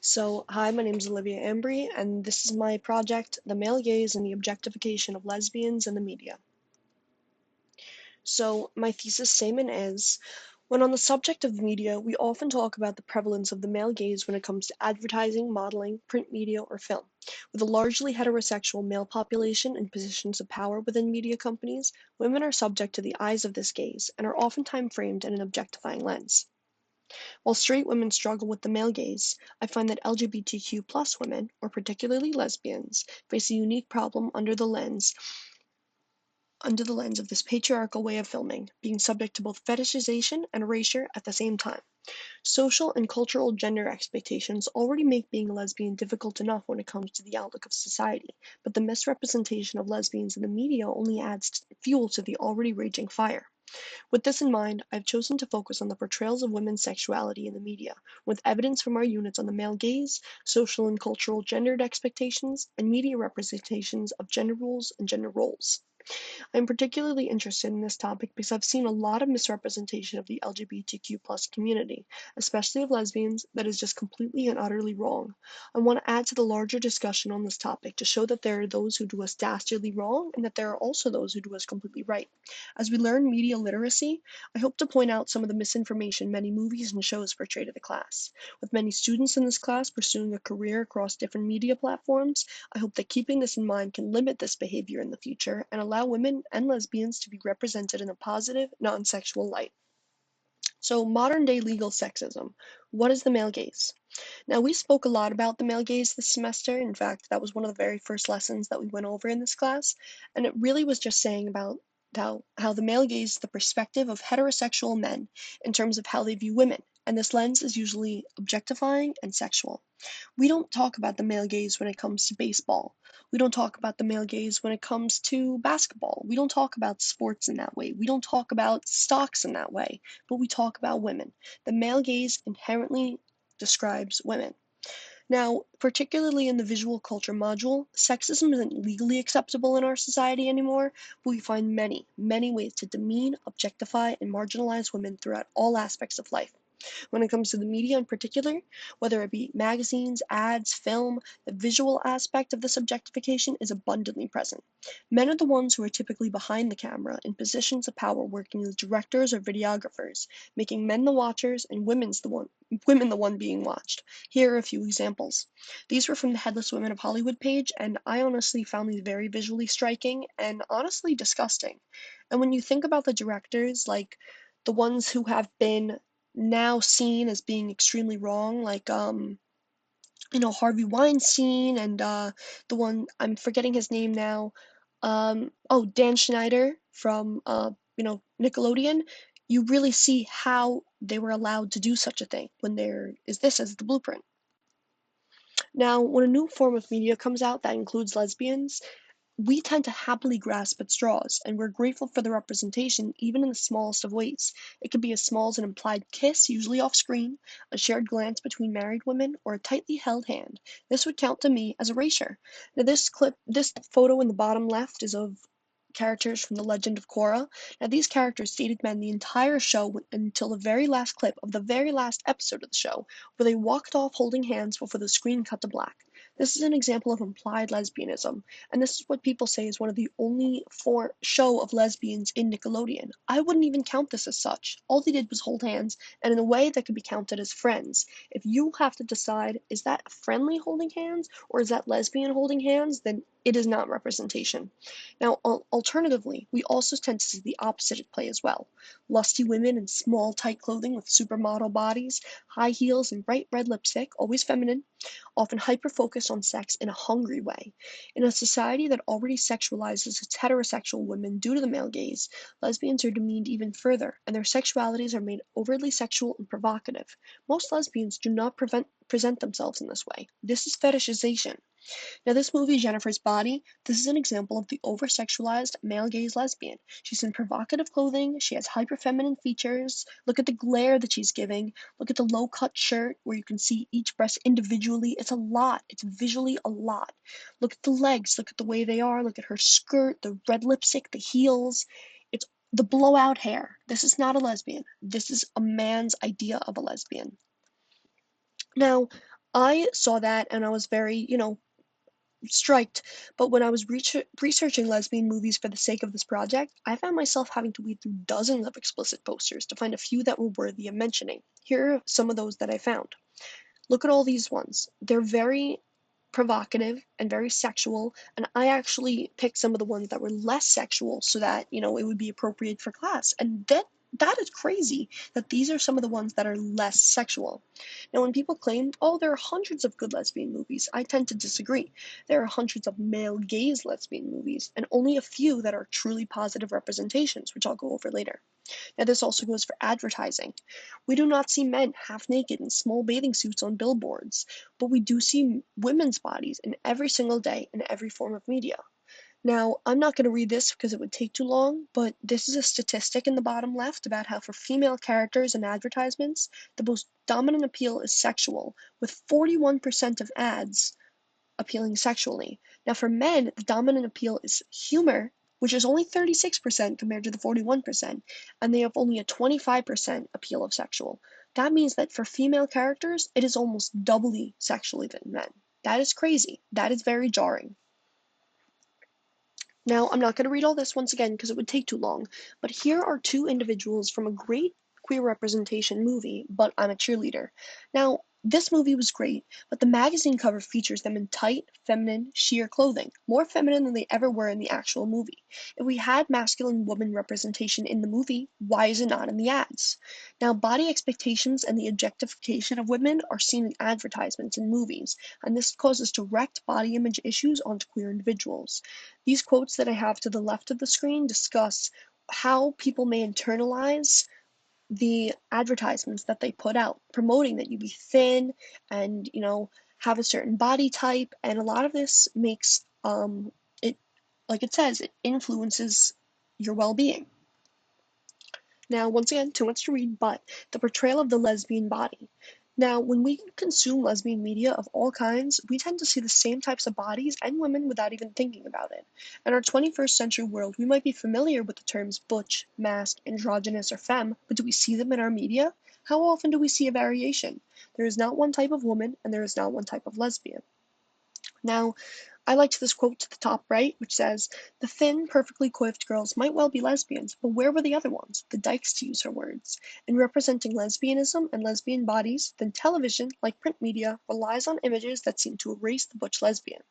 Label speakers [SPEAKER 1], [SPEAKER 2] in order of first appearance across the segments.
[SPEAKER 1] Hi, my name is Olivia Ambry, and this is my project, The Male Gaze and the Objectification of Lesbians in the Media. My thesis statement is, when on the subject of media, we often talk about the prevalence of the male gaze when it comes to advertising, modeling, print media, or film. With a largely heterosexual male population in positions of power within media companies, women are subject to the eyes of this gaze and are oftentimes framed in an objectifying lens. While straight women struggle with the male gaze, I find that LGBTQ plus women, or particularly lesbians, face a unique problem under the lens of this patriarchal way of filming, being subject to both fetishization and erasure at the same time. Social and cultural gender expectations already make being a lesbian difficult enough when it comes to the outlook of society, but the misrepresentation of lesbians in the media only adds fuel to the already raging fire. With this in mind, I've chosen to focus on the portrayals of women's sexuality in the media, with evidence from our units on the male gaze, social and cultural gendered expectations, and media representations of gender rules and gender roles. I'm particularly interested in this topic because I've seen a lot of misrepresentation of the LGBTQ plus community, especially of lesbians, that is just completely and utterly wrong. I want to add to the larger discussion on this topic to show that there are those who do us dastardly wrong and that there are also those who do us completely right. As we learn media literacy, I hope to point out some of the misinformation many movies and shows portray to the class. With many students in this class pursuing a career across different media platforms, I hope that keeping this in mind can limit this behavior in the future and allow women and lesbians to be represented in a positive, non-sexual light. Modern day legal sexism. What is the male gaze? Now, we spoke a lot about the male gaze this semester. In fact, that was one of the very first lessons that we went over in this class, and it really was just saying about how the male gaze is the perspective of heterosexual men in terms of how they view women, and this lens is usually objectifying and sexual. We don't talk about the male gaze when it comes to baseball. We don't talk about the male gaze when it comes to basketball. We don't talk about sports in that way. We don't talk about stocks in that way, but we talk about women. The male gaze inherently describes women. Now, particularly in the visual culture module, sexism isn't legally acceptable in our society anymore, but we find many, many ways to demean, objectify, and marginalize women throughout all aspects of life. When it comes to the media in particular, whether it be magazines, ads, film, the visual aspect of this objectification is abundantly present. Men are the ones who are typically behind the camera in positions of power working as directors or videographers, making men the watchers and women the one being watched. Here are a few examples. These were from the Headless Women of Hollywood page, and I honestly found these very visually striking and honestly disgusting. And when you think about the directors, like the ones who have been now seen as being extremely wrong, like Harvey Weinstein and the one I'm forgetting his name now. Dan Schneider from Nickelodeon. You really see how they were allowed to do such a thing when there is this as the blueprint. Now, when a new form of media comes out that includes lesbians, we tend to happily grasp at straws, and we're grateful for the representation even in the smallest of ways. It could be as small as an implied kiss, usually off screen, a shared glance between married women, or a tightly held hand. This would count to me as erasure. Now, this photo in the bottom left is of characters from The Legend of Korra. Now, these characters dated men the entire show until the very last clip of the very last episode of the show, where they walked off holding hands before the screen cut to black. This is an example of implied lesbianism, and this is what people say is one of the only show of lesbians in Nickelodeon. I wouldn't even count this as such. All they did was hold hands, and in a way that could be counted as friends. If you have to decide, is that friendly holding hands, or is that lesbian holding hands, then it is not representation. Now, alternatively, we also tend to see the opposite at play as well. Lusty women in small, tight clothing with supermodel bodies, high heels, and bright red lipstick, always feminine, often hyper-focused on sex in a hungry way. In a society that already sexualizes its heterosexual women due to the male gaze, lesbians are demeaned even further, and their sexualities are made overtly sexual and provocative. Most lesbians do not present themselves in this way. This is fetishization. Now, this movie, Jennifer's Body, this is an example of the over-sexualized male gaze lesbian. She's in provocative clothing, she has hyper-feminine features. Look at the glare that she's giving. Look at the low-cut shirt where you can see each breast individually. It's a lot. It's visually a lot. Look at the legs. Look at the way they are. Look at her skirt, the red lipstick, the heels. It's the blowout hair. This is not a lesbian. This is a man's idea of a lesbian. Now, I saw that and I was very, striked, but when I was researching lesbian movies for the sake of this project, I found myself having to weed through dozens of explicit posters to find a few that were worthy of mentioning. Here are some of those that I found. Look at all these ones. They're very provocative and very sexual, and I actually picked some of the ones that were less sexual so that, it would be appropriate for class. And that is crazy that these are some of the ones that are less sexual. Now, when people claim, oh, there are hundreds of good lesbian movies, I tend to disagree. There are hundreds of male gaze lesbian movies, and only a few that are truly positive representations, which I'll go over later. Now, this also goes for advertising. We do not see men half naked in small bathing suits on billboards, but we do see women's bodies in every single day in every form of media. Now, I'm not going to read this because it would take too long, but this is a statistic in the bottom left about how for female characters in advertisements, the most dominant appeal is sexual, with 41% of ads appealing sexually. Now, for men, the dominant appeal is humor, which is only 36% compared to the 41%, and they have only a 25% appeal of sexual. That means that for female characters, it is almost doubly sexually than men. That is crazy. That is very jarring. Now, I'm not going to read all this once again because it would take too long, but here are two individuals from a great queer representation movie, But I'm a Cheerleader. Now, this movie was great, but the magazine cover features them in tight, feminine, sheer clothing, more feminine than they ever were in the actual movie. If we had masculine woman representation in the movie, why is it not in the ads? Now, body expectations and the objectification of women are seen in advertisements and movies, and this causes direct body image issues onto queer individuals. These quotes that I have to the left of the screen discuss how people may internalize the advertisements that they put out, promoting that you be thin and, have a certain body type. And a lot of this makes it, like it says, it influences your well being. Now, once again, too much to read, but the portrayal of the lesbian body. Now, when we consume lesbian media of all kinds, we tend to see the same types of bodies and women without even thinking about it. In our 21st century world, we might be familiar with the terms butch, masc, androgynous, or femme, but do we see them in our media? How often do we see a variation? There is not one type of woman, and there is not one type of lesbian. Now, I liked this quote to the top right, which says, the thin, perfectly coiffed girls might well be lesbians, but where were the other ones? The dykes, to use her words. In representing lesbianism and lesbian bodies, then television, like print media, relies on images that seem to erase the butch lesbian.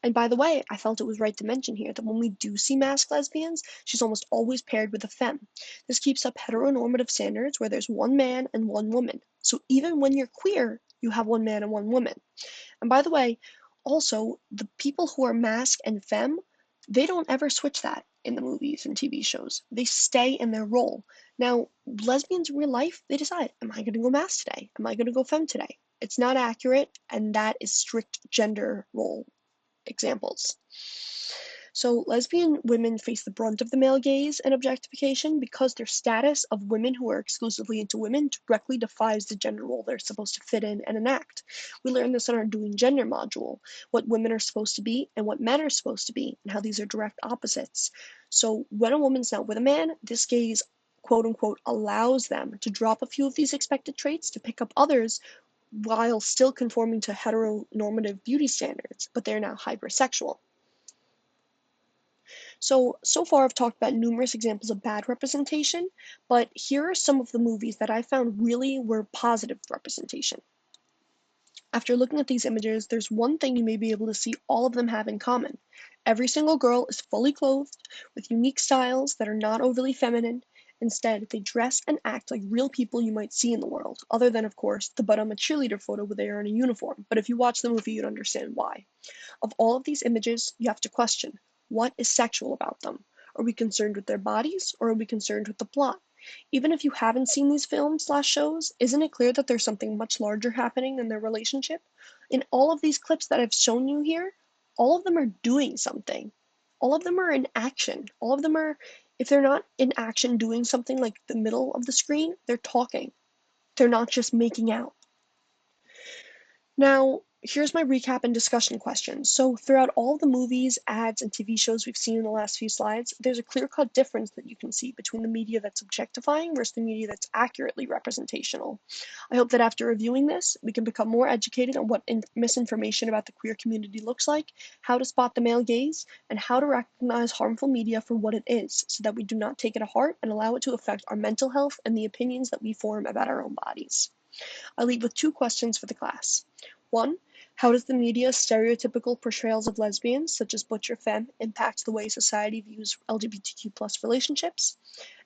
[SPEAKER 1] And by the way, I felt it was right to mention here that when we do see masked lesbians, she's almost always paired with a femme. This keeps up heteronormative standards where there's one man and one woman. So even when you're queer, you have one man and one woman. And by the way, also, the people who are masked and femme, they don't ever switch that in the movies and TV shows. They stay in their role. Now, lesbians in real life, they decide, am I going to go masked today? Am I going to go femme today? It's not accurate, and that is strict gender role examples. So, lesbian women face the brunt of the male gaze and objectification because their status of women who are exclusively into women directly defies the gender role they're supposed to fit in and enact. We learned this in our Doing Gender module, what women are supposed to be and what men are supposed to be, and how these are direct opposites. So, when a woman's not with a man, this gaze quote unquote allows them to drop a few of these expected traits to pick up others while still conforming to heteronormative beauty standards, but they're now hypersexual. So far I've talked about numerous examples of bad representation, but here are some of the movies that I found really were positive representation. After looking at these images, there's one thing you may be able to see all of them have in common. Every single girl is fully clothed, with unique styles that are not overly feminine. Instead, they dress and act like real people you might see in the world, other than, of course, the But I'm a Cheerleader photo where they are in a uniform. But if you watch the movie, you'd understand why. Of all of these images, you have to question, what is sexual about them? Are we concerned with their bodies, or are we concerned with the plot? Even if you haven't seen these films/shows, isn't it clear that there's something much larger happening in their relationship? In all of these clips that I've shown you here, all of them are doing something. All of them are in action. All of them are, if they're not in action doing something like the middle of the screen, they're talking. They're not just making out. Now, Here's my recap and discussion question. So throughout all the movies, ads, and TV shows we've seen in the last few slides, there's a clear-cut difference that you can see between the media that's objectifying versus the media that's accurately representational. I hope that after reviewing this, we can become more educated on what misinformation about the queer community looks like, how to spot the male gaze, and how to recognize harmful media for what it is, so that we do not take it to heart and allow it to affect our mental health and the opinions that we form about our own bodies. I leave with two questions for the class. One, how does the media's stereotypical portrayals of lesbians, such as butch or femme, impact the way society views LGBTQ+ relationships?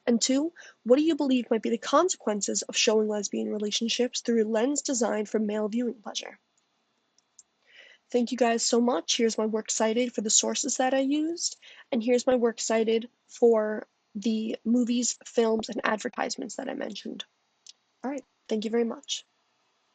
[SPEAKER 1] And two, what do you believe might be the consequences of showing lesbian relationships through a lens designed for male viewing pleasure? Thank you guys so much. Here's my works cited for the sources that I used, and here's my works cited for the movies, films, and advertisements that I mentioned. All right, thank you very much.